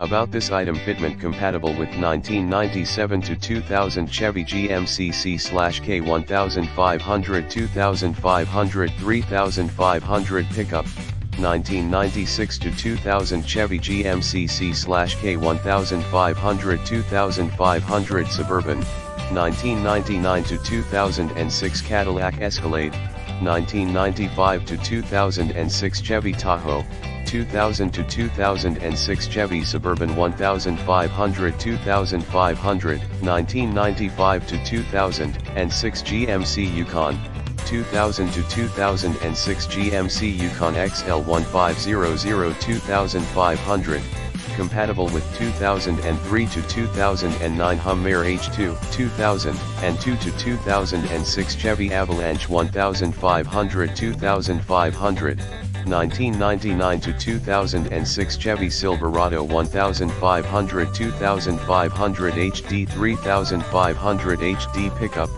About this item: fitment compatible with 1997 to 2000 Chevy GMC C/K1500, 2500, 3500 pickup, 1996 to 2000 Chevy GMC C/K1500, 2500 Suburban, 1999 to 2006 Cadillac Escalade, 1995 to 2006 Chevy Tahoe, 2000 to 2006 Chevy Suburban 1500, 2500, 1995 to 2006 GMC Yukon, 2000 to 2006 GMC Yukon XL 1500, 2500, compatible with 2003 to 2009 Hummer H2, 2002 to 2006 Chevy Avalanche 1500, 2500, 1999 to 2006 Chevy Silverado 1500, 2500 HD, 3500 HD pickup,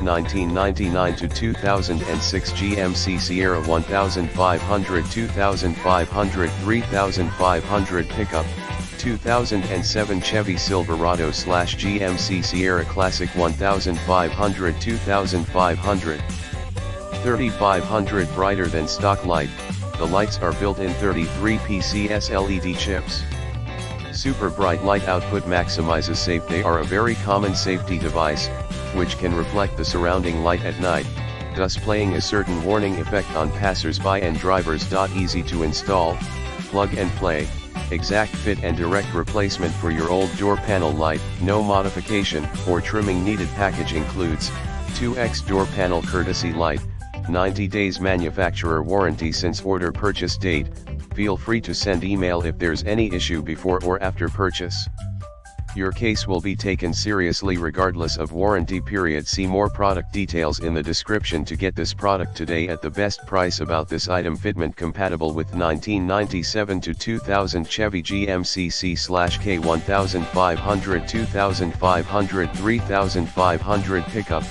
1999 to 2006 GMC Sierra 1500, 2500, 3500 pickup, 2007 Chevy Silverado/GMC Sierra Classic 1500, 2500, 3500 brighter than stock light. The lights are built-in 33 PCS LED chips. Super bright light output maximizes safe. They are a very common safety device, which can reflect the surrounding light at night, displaying a certain warning effect on passers-by and drivers. Easy to install, plug and play, exact fit and direct replacement for your old door panel light. No modification or trimming needed. Package includes 2x door panel courtesy light, 90 days manufacturer warranty since order purchase date. Feel free to send email if there's any issue before or after purchase. Your case will be taken seriously regardless of warranty period. See more product details in the description to get this product today at the best price. About this item: fitment compatible with 1997 to 2000 Chevy GMC C/K1500, 2500, 3500 pickup,